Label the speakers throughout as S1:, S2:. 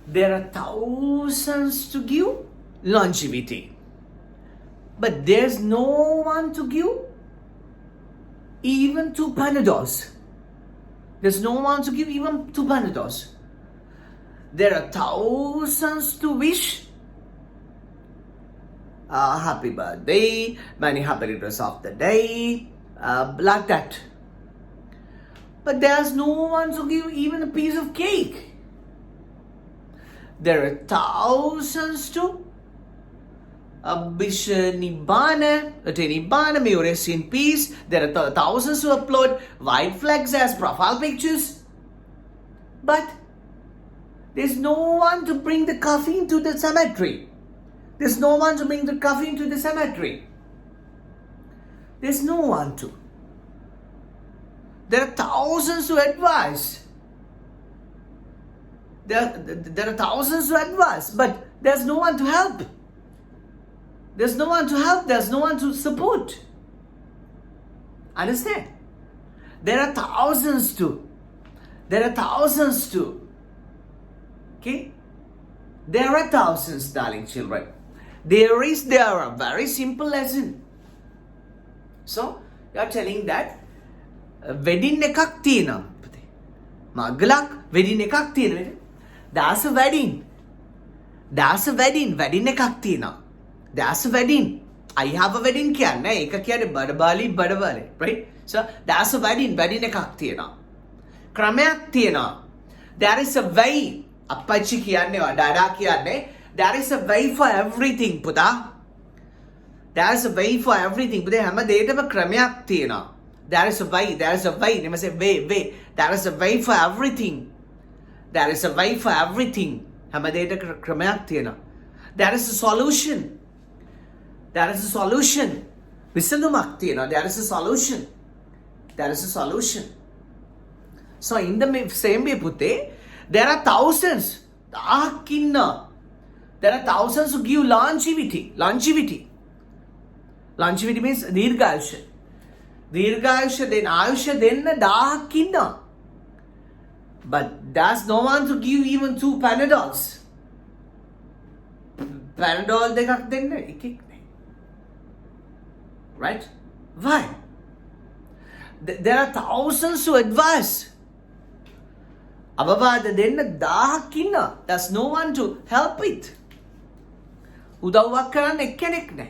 S1: There are thousands to give longevity. But there's no one to give even 2 Panadols. There's no one to give even 2 Panadols. There are thousands to wish happy birthday, many happy returns of the day, like that. But there's no one to give even a piece of cake. There are thousands to wish Nibbana, may you rest in peace. There are thousands to upload white flags as profile pictures. But there's no one to bring the coffee into the cemetery. There's no one to bring the coffee into the cemetery. There's no one to. There are thousands to advise. There are thousands to advise, but there's no one to help. There's no one to help. There's no one to support. Understand? There are thousands to. There are thousands to. Okay? There are thousands, darling children. There are very simple lesson. So, you are telling that wedding එකක් තියෙනවා පුතේ. මග්ගලක් wedding එකක් තියෙනවා. That's a wedding. That's a wedding. Wedding එකක් තියෙනවා. That's a wedding. I have a wedding කියන්නේ ඒක කියන්නේ බඩබාලි right? So, that's a wedding. Wedding එකක් තියෙනවා. ක්‍රමයක් තියෙනවා. There is a way. අප්පච්චි කියන්නේ ඩාඩා කියන්නේ there is a way for everything පුතා. There is a way for everything. පුතේ හැම දෙයකම ක්‍රමයක් තියෙනවා. There is a way. There is a way. Never say way. There is a way for everything. There is a way for everything. හැම දෙයකට ක්‍රමයක් තියෙනවා. There is a solution. There is a solution. විසඳුමක් තියෙනවා. There is a solution. There is a solution. So in the same way පුතේ there are thousands. There are thousands who give longevity. Longevity means දීර්ඝායුෂ. දීර්ඝායුෂ දෙන්න ආයුෂ දෙන්න 1000ක් ඉන්නවා. But there's no one to give even 2 Panadols. Panadol දෙකක් දෙන්න එකෙක් නෑ. Right? Why? There are thousands to advise. අවවාද දෙන්න 1000ක් ඉන්නවා. There's no one to help it. උදව්වක් කරන්න එක්කෙනෙක් නෑ.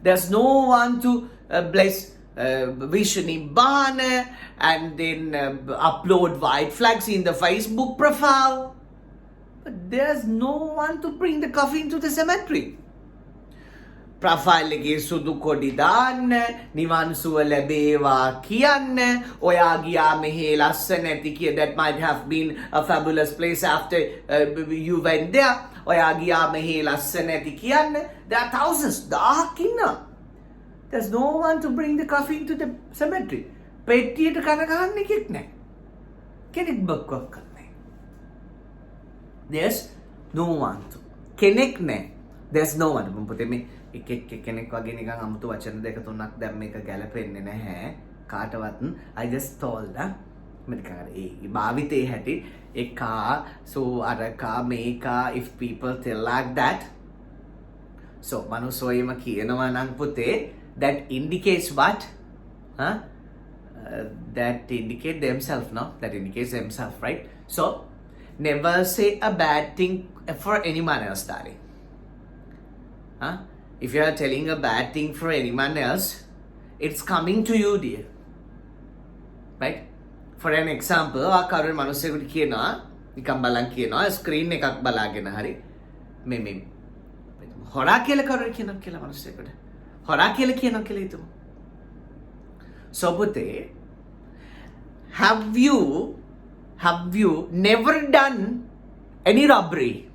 S1: There's no one to bless wish Nibbana and then upload white flags in the Facebook profile. But there's no one to bring the coffee into the cemetery. Profile එකේ සුදු කොඩි දාන්න, නිවන් සුව ලැබේවා කියන්න, ඔයා ගියා මෙහි ලස්සන ඇති කිය that might have been a fabulous place after you went there. ඔයා ගියා මෙහි ලස්සන ඇති කියන්න. There are thousands. 1000ක් ඉන්නවා. There's no one to bring the coffee into the cemetery. පෙට්ටියට කන ගහන්න එකෙක් නැහැ. කෙනෙක් බක්වක් කරන්නේ. There's no one to. කෙනෙක් නැහැ. There's no one. පුතේ මේ කෙනෙක් වගේ නිකන් අමුතු වචන දෙක තුනක් දැන් මේක ගැලපෙන්නේ නැහැ කාටවත්. I just told නිකන් ඒ භාවිතේ හැටි එකා so අරකා මේකා if people tell like that. So මනුස්සෝයම කියනවා නම් පුතේ that indicates what? That indicate themselves, no? That indicates themselves, right? So never say a bad thing for anyone else, darling. If you are telling a bad thing for anyone else, it's coming to you, dear. Right? For an example, කවුරු මිනිස්සුෙකුට කියනවා නිකන් බලන් කියනවා screen එකක් බලාගෙන හරි මේ හොරා කියලා කවුරු කියනවා කියලා මිනිස්සුෙකුට හොරා කියලා කියනවා කියලා හිතමු. So පුතේ, have you never done any robbery?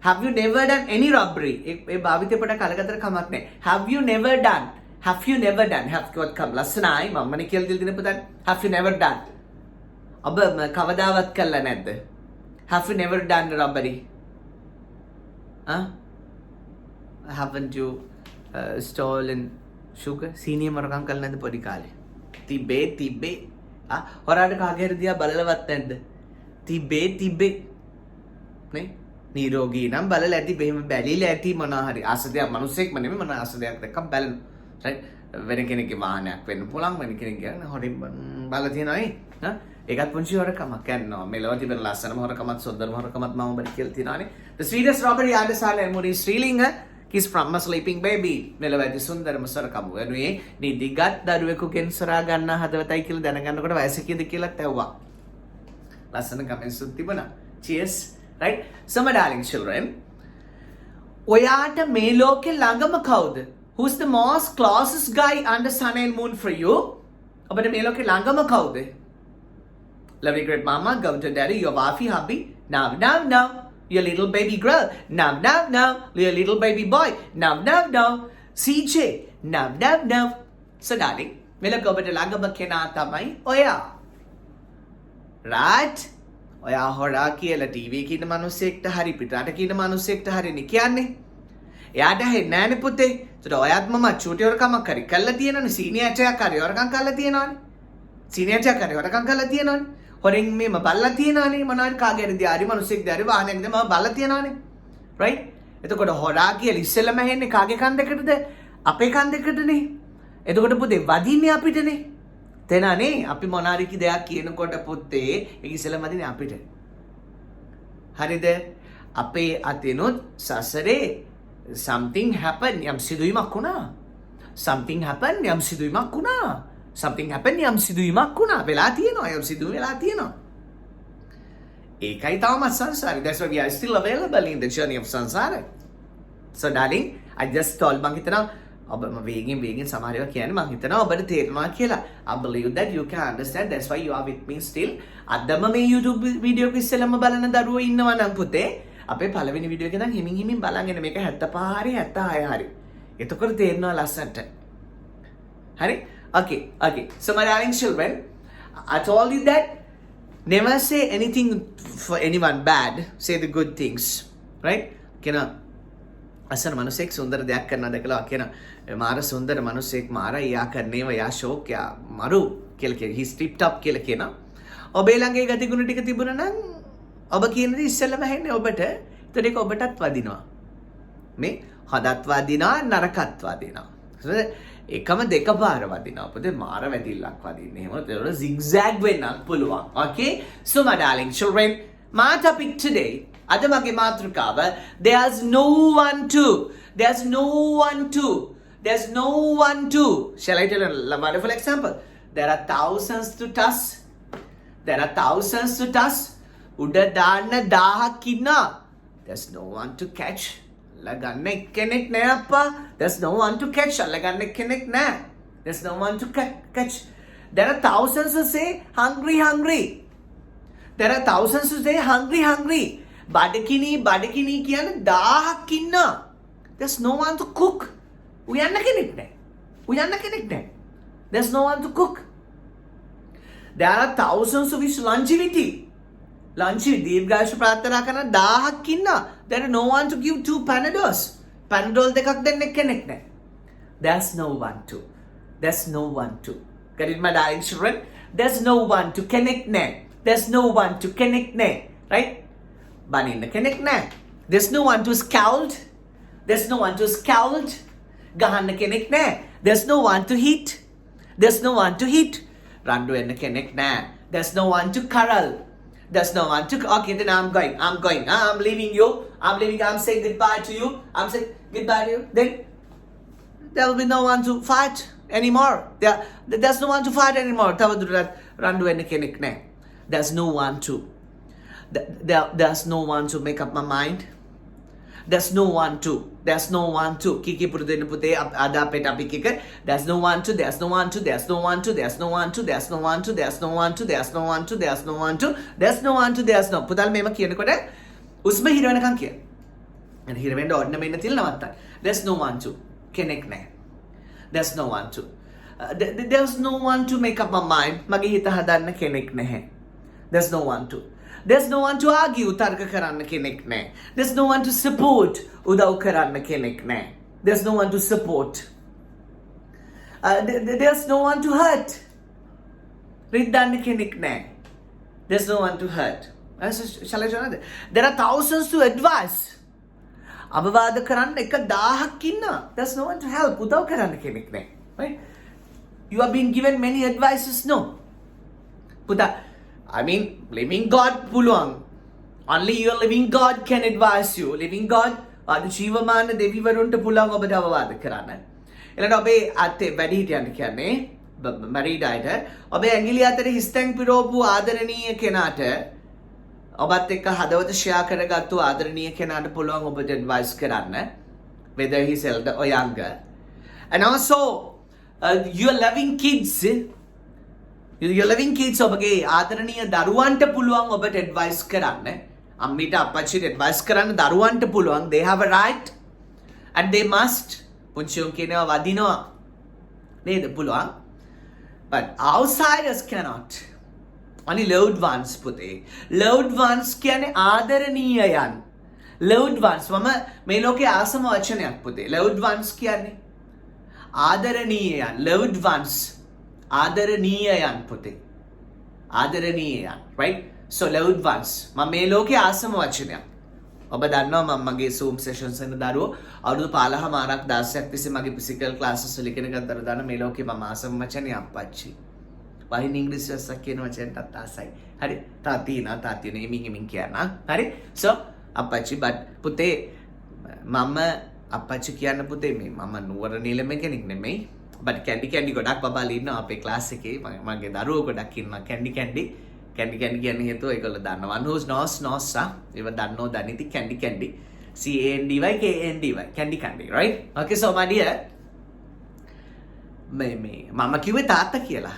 S1: Have you never done any robbery? ඒ භාවිතේ පොඩ කලකට කමක් නැහැ. Have you never done? Have you never done? Have got come ලස්සනයි මම්මනේ කියලා දෙල් දින පුතන්. Have you never done? ඔබ කවදාවත් කළා නැද්ද? Have you never done robbery? Haven't you stolen sugar? සීනිය මරකම් කළා නැද්ද පොඩි කාලේ? තිබේ. හොරාට කාගේ හරි දිහා බලලවත් නැද්ද? තිබේ නේ නිරෝගී නම් බලලා ඇති බෙහෙම බැලිලා ඇති මොනවා හරි ආසදයක් මිනිස්සෙක්ම නෙමෙයි මොන ආසදයක් දැක්කම බලන රයිට් වෙන කෙනෙක්ගේ වාහනයක් වෙන්න පුළුවන් වෙන කෙනෙක් කියන්නේ හොරින් බලලා තියෙනවා නේ ඒකත් පුංචි හොරකමක් යනවා මෙලොව තිබෙන ලස්සනම හොරකමත් සොද්දරම හොරකමත් මම ඔබට කියලා තියෙනවානේ the sweetest robbery Adesanya Muri Srilinga kiss from a sleeping baby මෙලොව ඇති සුන්දරම සොරකම වෙනුවේ නිදිගත් දරුවෙකුගෙන් සොරා ගන්න හදවතයි කියලා දැනගන්නකොට වයස කීයද කියලා ඇහුවා ලස්සන කමෙන්ට්ස් තිබුණා cheers right so my darling children ඔයාට මේ ලෝකේ ළඟම කවුද who's the most closest guy under sun and moon for you ඔබට මේ ලෝකේ ළඟම කවුද lovely great mama go to daddy your wifey hubby now your little baby girl now your little baby boy now CJ now so darling මේ ලෝකේ ඔබට ළඟම කෙනා තමයි ඔයා right ඔයා හොරා කියලා ටීවී කියන මිනිස්සෙක්ට හරි පිටරට කියන මිනිස්සෙක්ට හරිනේ කියන්නේ. එයාට හෙන්නේ නැනේ පුතේ. ඒතර ඔයාත් මම චූටි වරකමක් හරි කළා තියෙනවනේ. සීනියර් එකක් හරි වරකම් කළා තියෙනවනේ. සීනියර් එකක් හරි වරකම් කළා තියෙනවනේ. හොරෙන් මේම බල්ලා තියෙනවනේ. මොනවාරි කාගේද දියාරි මිනිස්සෙක් දියාරි වාහනයකද මම බල්ලා තියෙනවනේ. right? එතකොට හොරා කියලා ඉස්සෙල්ලම හෙන්නේ කාගේ කන් දෙකටද? අපේ කන් දෙකටනේ. එතකොට පුතේ වදින්නේ අපිටනේ. තේනානේ අපි මොනාරිකි දෙයක් කියනකොට පුතේ ඒක ඉස්සෙල්ලම වදින්නේ අපිට. හරිද? අපේ අතිනුත් සසරේ something happen යම් සිදුවීමක් වුණා. something happen යම් සිදුවීමක් වුණා. something happen යම් සිදුවීමක් වුණා. වෙලා තියෙනවා යම් සිදුවීම වෙලා තියෙනවා. ඒකයි තාමත් සංසාරේ. That's why we are still available in the journey of samsara. So darling, I just told මං හිතනවා ඔබ වේගෙන් සමහර ඒවා කියන්නේ මං හිතනවා ඔබට තේරෙනවා කියලා. I believe that you can understand. That's why you are with me still. අදම මේ YouTube වීඩියෝ එක ඉස්සෙල්ලම බලන දරුවෝ ඉන්නවා නම් පුතේ අපේ පළවෙනි වීඩියෝ එක දැන් හිමින් බලන්න මේක 75 හරි 76 හරි. එතකොට තේරෙනවා ලස්සනට. හරි? Okay. So my darling children, I told you that never say anything for anyone bad. Say the good things. Right? Kena අසන මනුස්සෙක් සුන්දර දෙයක් කරනවා දැකලා කියන මාර සුන්දර මනුස්සෙක් මාර යා කරන්නේව යා ෂෝක් යා මරු කියලා කියන he stripped up කියලා කියන ඔබේ ළඟේ ගතිගුණ ටික තිබුණා නම් ඔබ කියන දේ ඉස්සෙල්ලම හෙන්නේ ඔබට ඒතර ඒක ඔබටත් වදිනවා මේ හදත් වදිනවා නරකත් වදිනවා එකම දෙකපාර වදිනවා පුතේ මාර වැදිල්ලක් වදින්නේ එහෙම ඒතර zigzag වෙන්නත් පුළුවන් okay so my darling children my topic today Adamage Matrukava, there's no one to. Shall I tell you a wonderful example? There are thousands to toss. Uda dana dahakina. There's no one to catch. Laganne kenek ne appa. There's no one to catch. Laganne kenek ne. There's no one to catch. There are thousands who say hungry. There are thousands who say hungry. බඩකිනී කියන්නේ 1000ක් ඉන්නා. There's no one to cook. උයන්න කෙනෙක් නැහැ. There's no one to cook. There are thousands of longevity. දීර්ඝායුෂ ප්‍රාර්ථනා කරන 1000ක් ඉන්නා. There are no one to give 2 Panadols. Panadol දෙකක් දෙන්න කෙනෙක් නැහැ. There's no one to. Get it my darling children? There's no one to connect නැහැ. There's no one to connect නැහැ. Right? Baninna kenek na. There's no one to scald. Gahanna kenek na. There's no one to hit. Randu enna kenek na. There's no one to corral. Okay, then I'm going. I'm leaving you. I'm saying goodbye to you. Then there will be no one to fight anymore. There's no one to fight anymore. Randu enna kenek na. There's no one to. There's no one to make up my mind. There's no one to. Kiki purudena pute ada pet apikik. There's no one to. Putal mema kiyanකොට usma හිර වෙනකන් කියන. and හිර වෙන්න ඕන්න මෙන්න තියලා නවත්තන්න. There's no one to. කෙනෙක් නැහැ. There's no one to. There's no one to make up my mind. මගේ හිත හදන්න කෙනෙක් නැහැ. There's no one to. There's no one to argue. තර්ක කරන්න කෙනෙක් නැහැ. There's no one to support. උදව් කරන්න කෙනෙක් නැහැ. There's no one to support. There's no one to hurt. රිද්දන්න කෙනෙක් නැහැ. There's no one to hurt. Shall I show you? There are thousands to advise. අවවාද කරන්න 1000ක් ඉන්නවා. There's no one to help. උදව් කරන්න කෙනෙක් නැහැ. Right? You have been given many advices, no? I mean, living God පුළුවන්. Only your living God can advise you. Living God අද ජීවමාන දෙවිවරුන්ට පුළුවන් ඔබට අවවාද කරන්න. ඊළඟට ඔබේ අතේ වැඩිහිටියන්ට කියන්නේ married අයට ඔබේ ඇඟිලි අතර හිස්තැන් පිරෝපු ආදරණීය කෙනාට ඔබත් එක්ක හදවත ෂෙයා කරගත්තු ආදරණීය කෙනාට පුළුවන් ඔබට advice කරන්න, whether he's elder or younger. And also your loving kids, ඔබගේ ආදරණීය දරුවන්ට පුළුවන් ඔබට advice කරන්න. අම්මිට අප්පච්චිට advice කරන්න දරුවන්ට පුළුවන්. They have a right and they must. පුංචියෝ කියනවා වදිනවා නේද? පුළුවන්. But outsiders cannot. Only loved ones පුතේ. Loved ones කියන්නේ ආදරණීයයන්. Loved ones මම මේ ලෝකේ ආසම වචනයක් පුතේ. Loved ones කියන්නේ ආදරණීයයන්. Loved ones ආදරණීයයන් පුතේ. ආදරණීයයන්. Right? So loved ones මම මේ ලෝකේ ආසම වචනයක්. ඔබ දන්නවා මම මගේ Zoom sessions වල දරුවෝ අවුරුදු 15මාරක් 16ක් තිස්සේ මගේ physical classes වල ඉගෙන ගන්නතර දාන මේ ලෝකේ මම ආසම වචනේ අප්පච්චි. වහින් ඉංග්‍රීසි වස්සක් කියන වචනටත් ආසයි. හරි. තාත්තින එමින් කියනවා. හරි. So අප්පච්චි but පුතේ මම අප්පච්චි කියන්න පුතේ මේ මම නුවර නිලම කෙනෙක් නෙමෙයි. but කැන්ඩි ගොඩක් බබාලා ඉන්නවා අපේ ක්ලාස් එකේ. මගේ දරුවෝ ගොඩක් ඉන්නවා කැන්ඩි කියන්නේ හේතුව ඒගොල්ලෝ දන්නවා. knows knows ඒව දන්නෝ දනිති Kandy CANDY Kandy right? Okay, so my dear මේ මම කිව්වේ තාත්තා කියලා.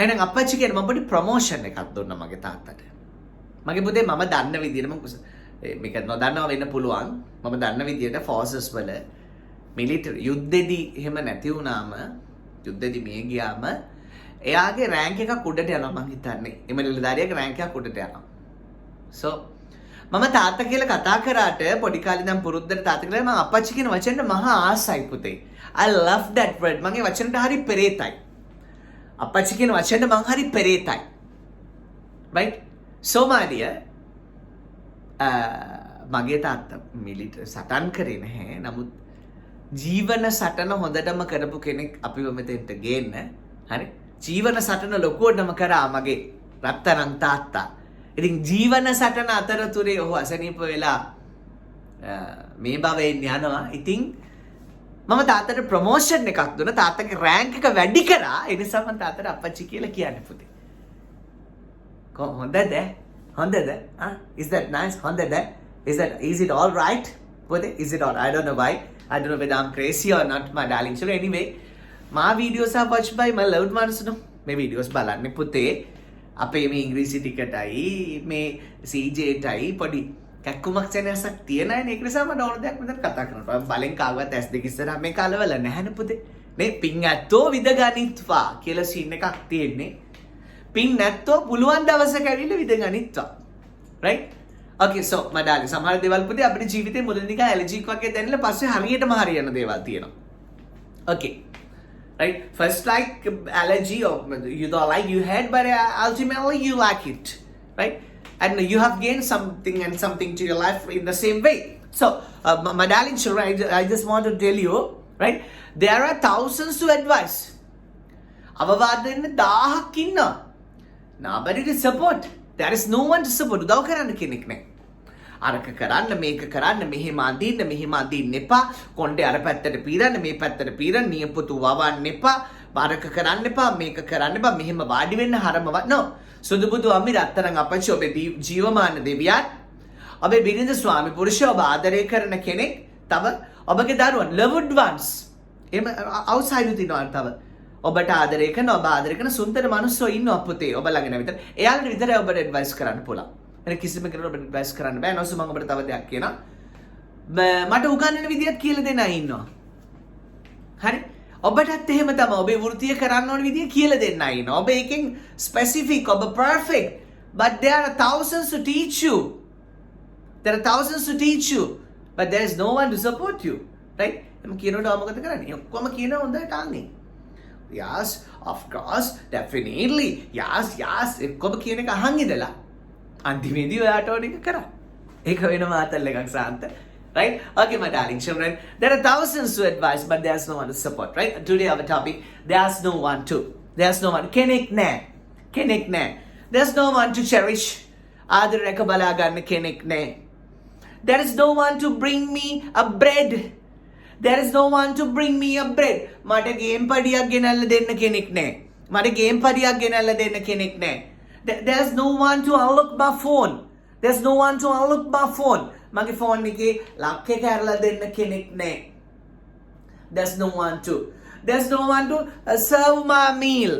S1: එහෙනම් අප්පච්චි කියන මම පොඩි ප්‍රොමෝෂන් එකක් දුන්නා මගේ තාත්තට. මගේ පුතේ මම දන්න විදියට මේක නොදන්නව වෙන්න පුළුවන්. මම දන්න විදියට forces වල military යුද්ධෙදී එහෙම නැති වුණාම යුද්ධෙදී මිය ගියාම එයාගේ රෑන්ක් එකක් උඩට යනවා මං හිතන්නේ. එම නිලධාරියාගේ රෑන්ක් එකක් උඩට යනවා. So මම තාත්තා කියලා කතා කරාට පොඩි කාලේ ඉඳන් පුරුද්දට තාත්තා කියලා මම අප්පච්චි කියන වචනෙට මහා ආසයි පුතේ. I love that word. මගේ වචනට හරි පෙරේතයි. අප්පච්චි කියන වචනෙට මං හරි පෙරේතයි. Right? So my dear මගේ තාත්තා මිලිටරි සටන් කරේ නැහැ. නමුත් ජීවන සටන හොඳටම කරපු කෙනෙක් අපිව මෙතෙන්ට ගේන්න. හරි? ජීවන සටන ලොකුවටම කරා මගේ රත්තරන් තාත්තා. ඉතින් ජීවන සටන අතරතුරේ ඔහු අසනීප වෙලා මේ භවයෙන් යනවා. ඉතින් මම තාත්තට ප්‍රොමෝෂන් එකක් දුන්නා. තාත්තගේ රෑන්ක් එක වැඩි කරා. ඒ නිසා මම තාත්තට අප්පච්චි කියලා කියන්නේ පුතේ. හොඳද? Is that nice? හොඳද? Is it all right? පුතේ, is it all? I don't know why. I don't know whether I'm crazy or not, my darling. So anyway, my videos are watched by my loved ones, no? මේ videos බලන්නේ පුතේ අපේ මේ ඉංග්‍රීසි ටිකටයි මේ CJ ටයි පොඩි කැක්කුමක් සෙනසක් තියෙන අය නේ. ඒක නිසා මම ඕන දෙයක් මෙතන කතා කරනවා. බලෙන් කාගවත් S2 ඉස්සරහා මේ කලවල නැහැනේ පුතේ. නේ පින් ඇත්තෝ විදගනිත්වා කියලා සීන් එකක් තියෙන්නේ. පින් නැත්තෝ පුළුවන් දවසක ඇවිල්ලා විදගනිත්වා. right? Okay, so my darling, සමහර දේවල් පුතේ අපේ ජීවිතේ මුලින් නිකන් ඇලර්ජි එකක් වගේ දැනෙලා පස්සේ හරියටම හරියන දේවල් තියෙනවා. Okay. Right? First like allergy or you don't like you had, but ultimately you like it. Right? And you have gained something to your life in the same way. So, my darling children, I just want to tell you, right? There are thousands to advise. අවවාද දෙන්න 1000ක් ඉන්නවා. Nobody to support. There is no one to support. උදව් කරන්න කෙනෙක් නැහැ. අරක කරන්න මේක කරන්න මෙහෙම අඳින්න එපා. කොණ්ඩේ අර පැත්තට පීරන්න මේ පැත්තට පීරන්න නියපොතු වවන්න එපා. බාරක කරන්න එපා මේක කරන්න එපා. මෙහෙම වාඩි වෙන්න හරමවත් නෝ. සුදුබුදු අම්මි රත්තරන් අපච්චි ඔබේ ජීවමාන දෙවියන් ඔබේ බිරිඳ ස්වාමි පුරුෂයා ඔබ ආදරය කරන කෙනෙක් තව ඔබගේ දරුවන් loved ones එහෙම outside තිනවා තව ඔබට ආදරය කරන ඔබ ආදරය කරන සුන්දර මිනිස්සු ඉන්නවා පුතේ ඔබ ළඟ විතර එයාලට විතරයි ඔබට ඇඩ්වයිස් කරන්න පුළුවන්. වෙන කිසිම කෙනෙකුට ඔබට ඇඩ්වයිස් කරන්න බෑ. නෝසු මම ඔබට තව දෙයක් කියනවා. මට උගන්වන විදියක් කියලා දෙන්න අය ඉන්නවා. හරි? ඔබටත් එහෙම තමයි ඔබේ වෘත්තිය කරන්න ඕන විදිය කියලා දෙන්න අය ඉන්නවා. ඔබ එකෙන් specific ඔබ perfect but there are thousands to teach you. There are thousands to teach you but there is no one to support you. Right? එම කියනකොට මොකද කරන්නේ? ඔක්කොම කියනවා හොඳට අහන්නේ. Yes, of course, definitely. Yes, කොබ කියන එක අහන් ඉඳලා අන්තිමේදී ඔයාට ඕන එක කරා. ඒක වෙන මාතල් එකක් සාන්ත. Right? Okay, my darling children. There are thousands to advise, but there's no one to support. Right? Today our topic, there's no one to. There's no one. කෙනෙක් නැහැ. කෙනෙක් නැහැ. There's no one to cherish. ආදර රැක බලා ගන්න කෙනෙක් නැහැ. There is no one to bring me a bread. There is no one to bring me a bread. මට ගේම් පඩියක් ගෙනල්ලා දෙන්න කෙනෙක් නැහැ. මට ගේම් පඩියක් ගෙනල්ලා දෙන්න කෙනෙක් නැහැ. There's no one to unlock my phone. There's no one to unlock my phone. මගේ ෆෝන් එකේ ලක් එක ඇරලා දෙන්න කෙනෙක් නැහැ. There's no one to. There's no one to serve my meal.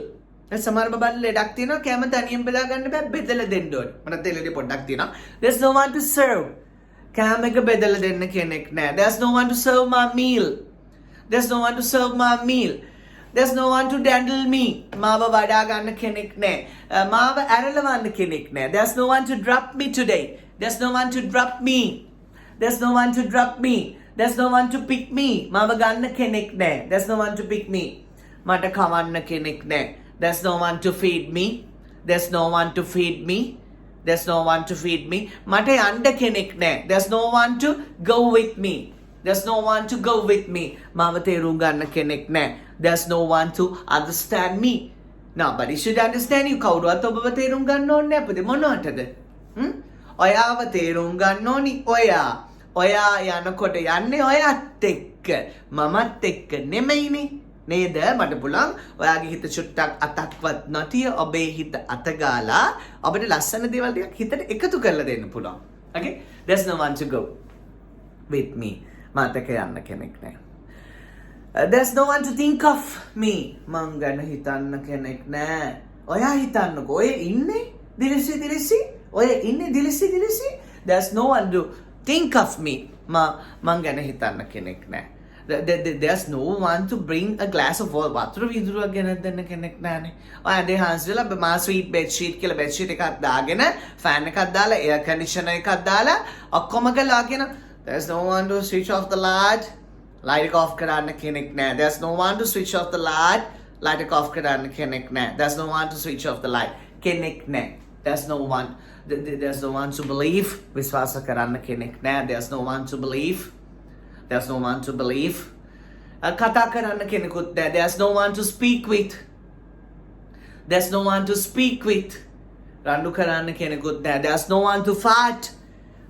S1: සමහර බබන් ලෙඩක් තියෙනවා කැම තනියෙන් බෙදා ගන්න බෑ බෙදලා දෙන්න ඕනේ. මට තෙලෙදි පොඩ්ඩක් තියෙනවා. There's no one to serve. කැම එක බෙදලා දෙන්න කෙනෙක් නැහැ. There's no one to serve my meal. There's no one to serve my meal. There's no one to dandle me. මාව වඩා ගන්න කෙනෙක් නැහැ. මාව ඇරලවන්න කෙනෙක් නැහැ. There's no one to drop me today. There's no one to drop me. There's no one to drop me. There's no one to pick me. මාව ගන්න කෙනෙක් නැහැ. There's no one to pick me. මට කවන්න කෙනෙක් නැහැ. There's no one to feed me. There's no one to feed me. There's no one to feed me. මට යන්න කෙනෙක් නැහැ. There's no one to go with me. There's no one to go with me. මාව තේරුම් ගන්න කෙනෙක් නැහැ. There's no one to understand me. Nobody should understand you. කවුරුවත් ඔබව තේරුම් ගන්න ඕනේ නැහැ. අපද මොනවටද? ඔයාව තේරුම් ගන්න ඕනි ඔයා. ඔයා යනකොට යන්නේ ඔයත් එක්ක. මමත් එක්ක නෙමෙයිනේ. නේද? මට පුළුවන් ඔයාගේ හිත චුට්ටක් අතක්වත් නැතිය ඔබේ හිත අතගාලා ඔබට ලස්සන දේවල් ටිකක් හිතට එකතු කරලා දෙන්න පුළුවන්. Okay? There's no one to go with me. මාත් එක්ක යන්න කෙනෙක් නැහැ. There's no one to think of me. මං ගැන හිතන්න කෙනෙක් නැහැ. ඔයා හිතන්නකෝ. ඔය ඉන්නේ දිලිසි. ඔය ඉන්නේ දිලිසි. There's no one to think of me. මං ගැන හිතන්න කෙනෙක් නැහැ. There's no one to bring a glass of water විදුරුවක් ගෙනත් දෙන්න කෙනෙක් නැහනේ. ඔය හාන්ස්ලා මා ස්වීට් බෙඩ් ෂීට් කියලා බෙඩ් ෂීට් එකක් දාගෙන ෆෑන් එකක් දාලා එයාර් කන්ඩිෂනර් එකක් දාලා ඔක්කොම ගලාගෙන there's no one to switch off the light එක off කරන්න කෙනෙක් නැහැ. There's no one to switch off the light එක off කරන්න කෙනෙක් නැහැ. There's no one to switch off the light කෙනෙක් නැහැ. There's no one to believe විශ්වාස කරන්න කෙනෙක් නැහැ. There's no one to believe. There's no one to believe. කතා කරන්න කෙනෙකුත් නැහැ. There's no one to speak with. There's no one to speak with. රණ්ඩු කරන්න කෙනෙකුත් නැහැ. There's no one to fight.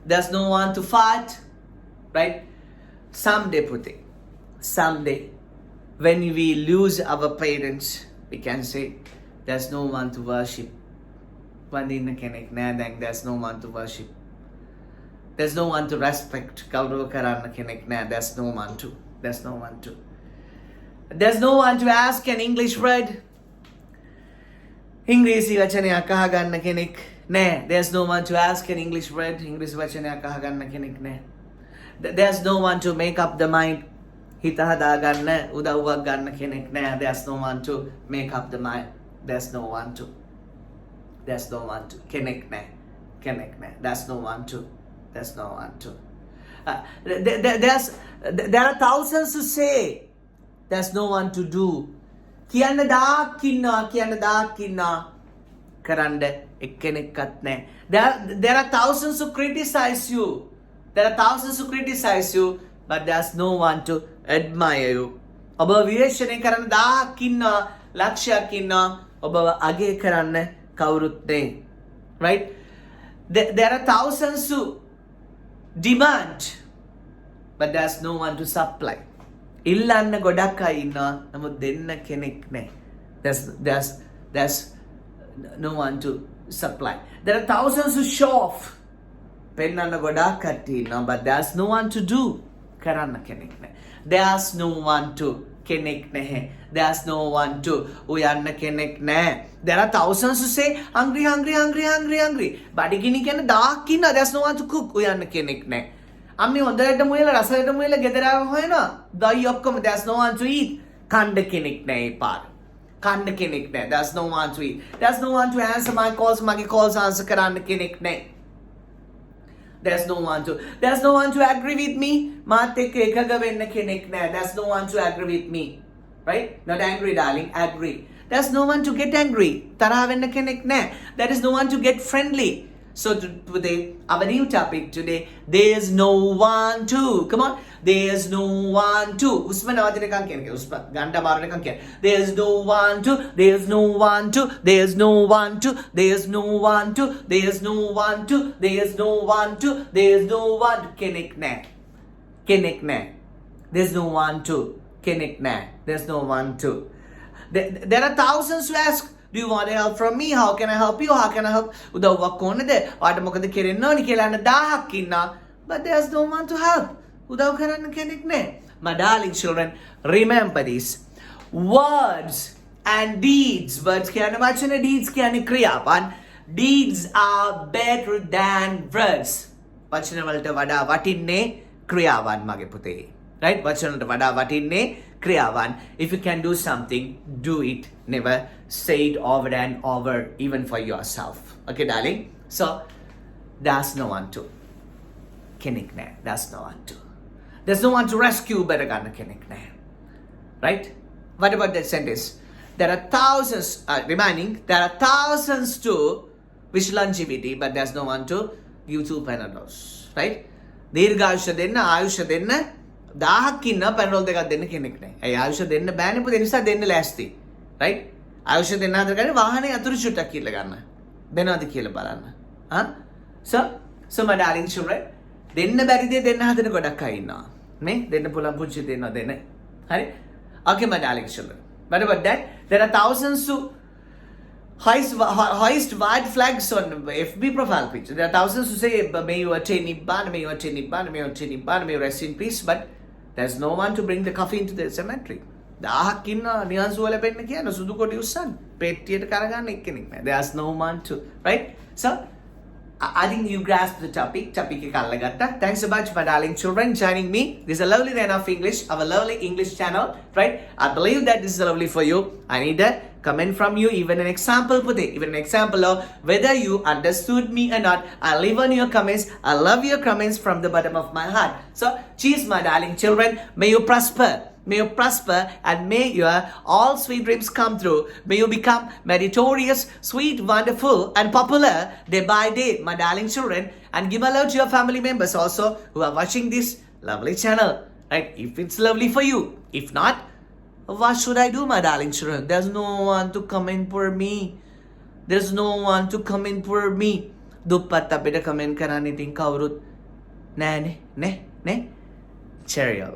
S1: There's no one to fight. Right? Someday, Puti. Someday, when we lose our parents, we can say, there's no one to worship. වඳින්න කෙනෙක් නැහැ. Then there's no one to worship. There's no one to respect. ගෞරව කරන්න කෙනෙක් නැහැ. There's no one to. There's no one to. There's no one to ask an English word. ඉංග්‍රීසි වචනයක් අහගන්න කෙනෙක් නැහැ. There's no one to ask an English word. ඉංග්‍රීසි වචනයක් අහගන්න කෙනෙක් නැහැ. There's no one to make up the mind. හිත හදාගන්න උදව්වක් ගන්න කෙනෙක් නැහැ. There's no one to make up the mind. There's no one to. There's no one to. කෙනෙක් නැහැ. There's no one to. There's no one to. There are thousands to say. There's no one to do. කියන්න දාක් ඉන්නවා. කරන්න එක්කෙනෙක්වත් නැහැ. There are thousands to criticize you. But there's no one to admire you. ඔබ විවේචනය කරන්න දාක් ඉන්නවා. ලක්ෂයක් ඉන්නවා. ඔබව අගය කරන්න කවුරුත් නැහැ. Right? There are thousands to demand, but there's no one to supply. ඉල්ලන්න ගොඩක් අය ඉන්නවා. නමුත් දෙන්න කෙනෙක් නැහැ. There's no one to supply. There are thousands to show off. පෙන්නන්න ගොඩක් කට්ටිය ඉන්නවා, but there's no one to do. කරන්න කෙනෙක් නැහැ. There's no one to කෙනෙක් නැහැ. There's no one to උයන්න කෙනෙක් නැහැ. There are thousands to say hungry. බඩගිනි කියන දාක් ඉන්නවා. There's no one to cook. උයන්න කෙනෙක් නැහැ. අම්මේ හොඳට මුයලා රසයට මුයලා ගෙදර හොයනවා. දයි ඔක්කොම there's no one to eat. කණ්ඩ කෙනෙක් නැහැ ඒ පාර. කණ්ඩ කෙනෙක් නැහැ. There's no one to eat. There's no one to answer my calls. මගේ calls answer කරන්න කෙනෙක් නැහැ. There's no one to. There's no one to agree with me. මාත් එක්ක එකග වෙන්න කෙනෙක් නැහැ. There's no one to agree with me. right? Not angry, darling, agree. There's no one to get angry. තරහ වෙන්න කෙනෙක් නැහැ. There is no one to get friendly. So today, our new topic today, there's no one to. Come on. There's no one to. Usma nawadinakam kiyanne. Usma ganta maranakam kiyanne. There's no one to. There's no one to. There's no one to. There's no one to. There's no one to. There's no one to. There's no one to. Kenek naha. Kenek naha. There's no one to. Kenek naha. There's no one to. There are thousands who ask, do you want help from me? How can I help you? How can I help? උදව්වක් ඕනද? ඔයාට මොකද කෙරෙන්න ඕනි කියලා අන්න 1000ක් ඉන්නවා. But there's no one to help. උදව් කරන්න කෙනෙක් නැහැ. My darling children, remember this. Words and deeds. Words කියන්නේ වචන, deeds කියන්නේ ක්‍රියාවන්. Deeds are better than words. වචන වලට වඩා වටින්නේ ක්‍රියාවන් මගේ පුතේ. Right? වචන වලට වඩා වටින්නේ ක්‍රියාවන්. If you can do something, do it. Never say it over and over, even for yourself. Okay, darling? So, there's no one to. Kenek naha. There's no one to. There's no one to rescue better than kenek naha. Right? What about that sentence? There are thousands, reminding, there are thousands to wish longevity, but there's no one to give two Panadols. Right? දීර්ඝායුෂ දෙන්න, ආයුෂ දෙන්න, 1000ක් ඉන්න පැනරෝල් දෙකක් දෙන්න කෙනෙක් නැහැ. ඒ ආයුෂ දෙන්න බෑනේ පුතේ නිසා දෙන්න ලෑස්ති. right? ආයුෂ දෙන්න හදර ගන්නේ වාහනේ අතුරු චුට්ටක් කියලා ගන්න. දෙනවද කියලා බලන්න. හා? So my darling children, දෙන්න බැරි දේ දෙන්න හදන ගොඩක් අය ඉන්නවා. නේ? දෙන්න පුළුවන් පුංචි දෙන්නවා දෙන්න. හරි? Okay my darling children. What about that? There are thousands who hoist white flags on FB profile picture. There are thousands who say, may you attain Nibbana, may you attain Nibbana, may you attain Nibbana, may you rest in peace. But there's no one to bring the coffee into the cemetery. 1000ක් ඉන්න නිවන් සුව ලැබෙන්න කියන සුදු කොටි උස්සන් පෙට්ටියට කරගන්න එක්කෙනෙක් නෑ. There's no one to, right? So I think you grasped the topic එක අල්ලගත්තා. Thanks so much my darling children joining me. This is a lovely Rain of English, our lovely English channel, right? I believe that this is lovely for you. I need a comment from you, even an example put it, even an example of whether you understood me or not. I'll leave on your comments. I love your comments from the bottom of my heart. So cheers my darling children. May you prosper. May you prosper and may your all sweet dreams come true. May you become meritorious, sweet, wonderful and popular day by day, my darling children. And give a love to your family members also who are watching this lovely channel. Right? If it's lovely for you. If not, what should I do, my darling children? There's no one to come in for me. There's no one to come in for me. දුප්පත් අපිට comment කරන්න ඉතින් කවුරුත් නෑනේ නේ. Cheerio.